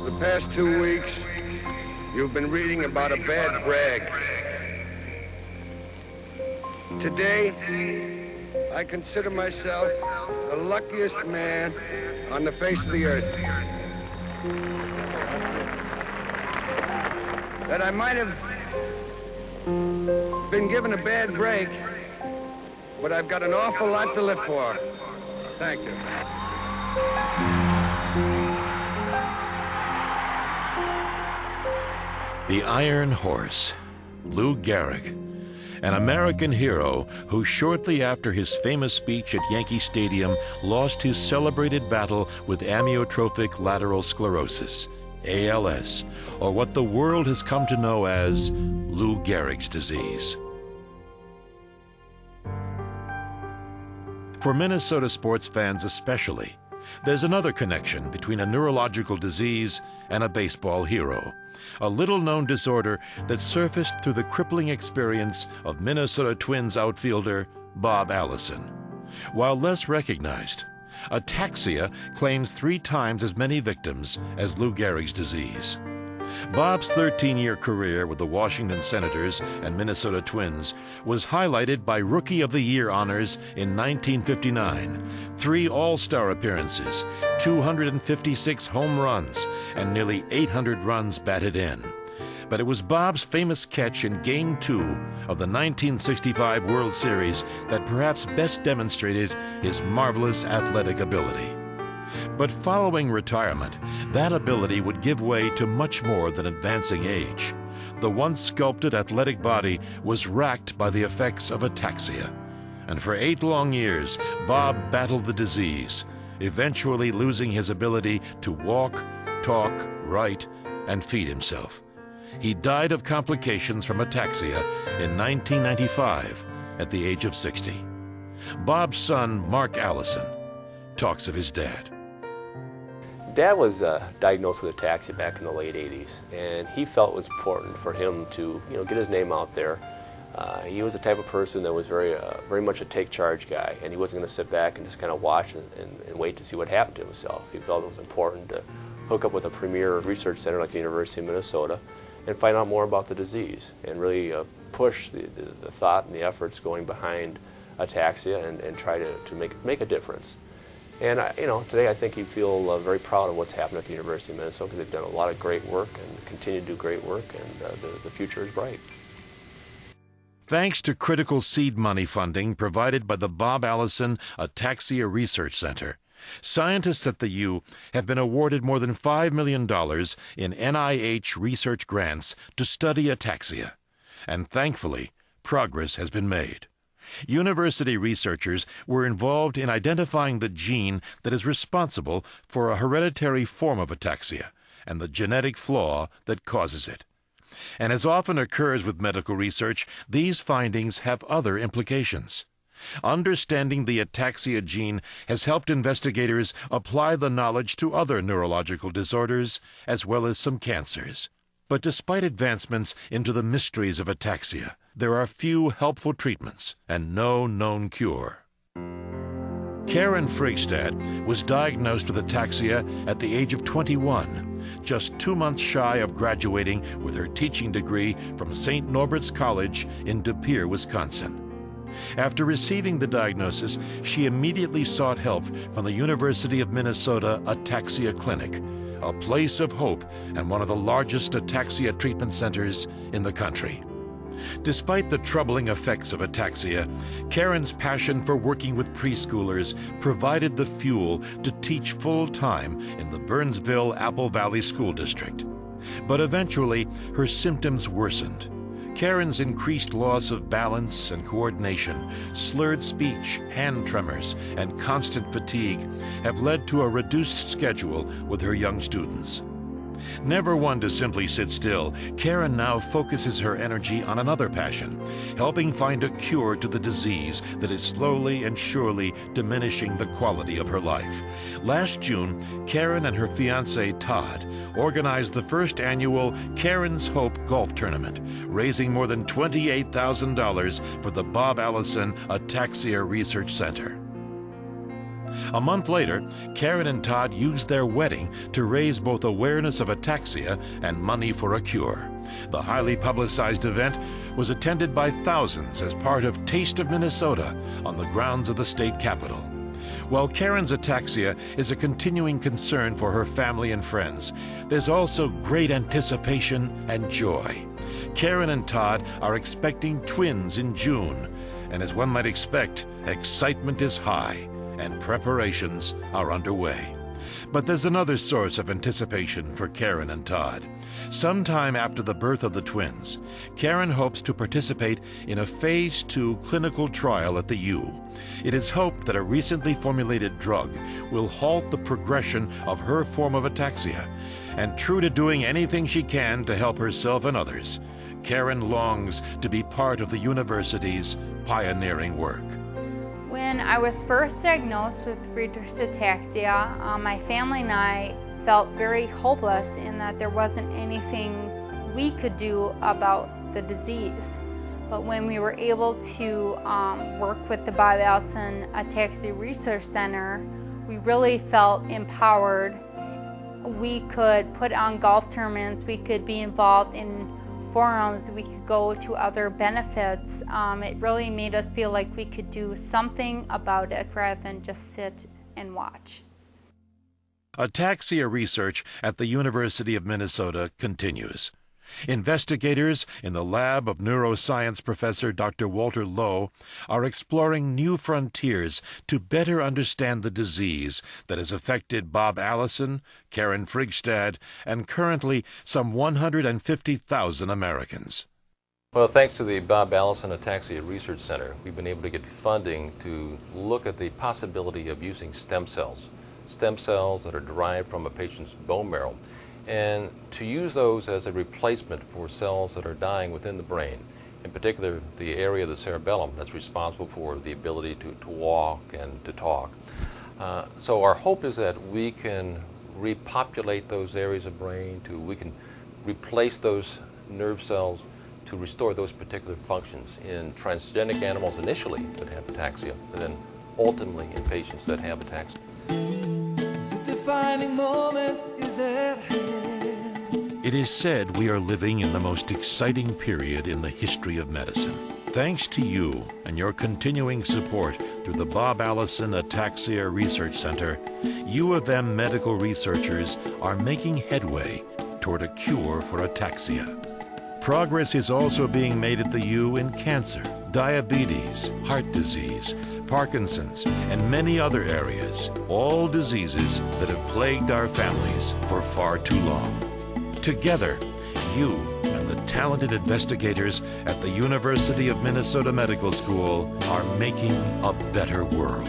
The past 2 weeks, you've been reading about a bad brag. Today, I consider myself the luckiest man on the face of the earth. That I might have been given a bad break, but I've got an awful lot to live for. Thank you. The Iron Horse, Lou Gehrig, an American hero who shortly after his famous speech at Yankee Stadium lost his celebrated battle with amyotrophic lateral sclerosis, ALS, or what the world has come to know as Lou Gehrig's disease. For Minnesota sports fans especially, there's another connection between a neurological disease and a baseball hero, a little-known disorder that surfaced through the crippling experience of Minnesota Twins outfielder Bob Allison. While less recognized, Ataxia claims 3 times as many victims as Lou Gehrig's disease. Bob's 13-year career with the Washington Senators and Minnesota Twins was highlighted by Rookie of the Year honors in 1959, 3 All-Star appearances, 256 home runs, and nearly 800 runs batted in. But it was Bob's famous catch in Game 2 of the 1965 World Series that perhaps best demonstrated his marvelous athletic ability. But following retirement, that ability would give way to much more than advancing age. The once sculpted athletic body was racked by the effects of ataxia. And for 8 long years, Bob battled the disease, eventually losing his ability to walk, talk, write, and feed himself. He died of complications from ataxia in 1995 at the age of 60. Bob's son, Mark Allison, talks of his dad. Dad was diagnosed with ataxia back in the late 80s, and he felt it was important for him to, get his name out there. He was the type of person that was very much a take-charge guy, and he wasn't going to sit back and just kind of watch and wait to see what happened to himself. He felt it was important to hook up with a premier research center like the University of Minnesota and find out more about the disease and really push the thought and the efforts going behind ataxia and try to make a difference. And today I think you feel very proud of what's happened at the University of Minnesota because they've done a lot of great work and continue to do great work, and the future is bright. Thanks to critical seed money funding provided by the Bob Allison Ataxia Research Center, scientists at the U have been awarded more than $5 million in NIH research grants to study ataxia. And thankfully, progress has been made. University researchers were involved in identifying the gene that is responsible for a hereditary form of ataxia and the genetic flaw that causes it. And as often occurs with medical research, these findings have other implications. Understanding the ataxia gene has helped investigators apply the knowledge to other neurological disorders as well as some cancers. But despite advancements into the mysteries of ataxia, there are few helpful treatments and no known cure. Karen Frigstad was diagnosed with ataxia at the age of 21, just 2 months shy of graduating with her teaching degree from St. Norbert's College in De Pere, Wisconsin. After receiving the diagnosis, she immediately sought help from the University of Minnesota Ataxia Clinic, a place of hope and one of the largest ataxia treatment centers in the country. Despite the troubling effects of ataxia, Karen's passion for working with preschoolers provided the fuel to teach full-time in the Burnsville Apple Valley School District. But eventually, her symptoms worsened. Karen's increased loss of balance and coordination, slurred speech, hand tremors, and constant fatigue have led to a reduced schedule with her young students. Never one to simply sit still, Karen now focuses her energy on another passion, helping find a cure to the disease that is slowly and surely diminishing the quality of her life. Last June, Karen and her fiancé, Todd, organized the first annual Karen's Hope Golf Tournament, raising more than $28,000 for the Bob Allison Ataxia Research Center. A month later, Karen and Todd used their wedding to raise both awareness of ataxia and money for a cure. The highly publicized event was attended by thousands as part of Taste of Minnesota on the grounds of the state capitol. While Karen's ataxia is a continuing concern for her family and friends, there's also great anticipation and joy. Karen and Todd are expecting twins in June, and as one might expect, excitement is high and preparations are underway. But there's another source of anticipation for Karen and Todd. Sometime after the birth of the twins, Karen hopes to participate in a Phase 2 clinical trial at the U. It is hoped that a recently formulated drug will halt the progression of her form of ataxia, and true to doing anything she can to help herself and others, Karen longs to be part of the university's pioneering work. When I was first diagnosed with Frigstad ataxia, my family and I felt very hopeless in that there wasn't anything we could do about the disease. But when we were able to work with the Bob Allison Ataxia Research Center, we really felt empowered. We could put on golf tournaments, we could be involved in forums, we could go to other benefits. It really made us feel like we could do something about it rather than just sit and watch. Ataxia research at the University of Minnesota continues. Investigators in the lab of neuroscience professor Dr. Walter Lowe are exploring new frontiers to better understand the disease that has affected Bob Allison, Karen Frigstad, and currently some 150,000 Americans. Well, thanks to the Bob Allison Ataxia Research Center, we've been able to get funding to look at the possibility of using stem cells that are derived from a patient's bone marrow, and to use those as a replacement for cells that are dying within the brain, in particular the area of the cerebellum that's responsible for the ability to walk and to talk. So our hope is that we can repopulate those areas of brain, we can replace those nerve cells to restore those particular functions in transgenic animals initially that have ataxia, and then ultimately in patients that have ataxia. The defining moment is at hand. It is said we are living in the most exciting period in the history of medicine. Thanks to you and your continuing support through the Bob Allison Ataxia Research Center, U of M medical researchers are making headway toward a cure for ataxia. Progress is also being made at the U in cancer, diabetes, heart disease, Parkinson's, and many other areas, all diseases that have plagued our families for far too long. Together, you and the talented investigators at the University of Minnesota Medical School are making a better world.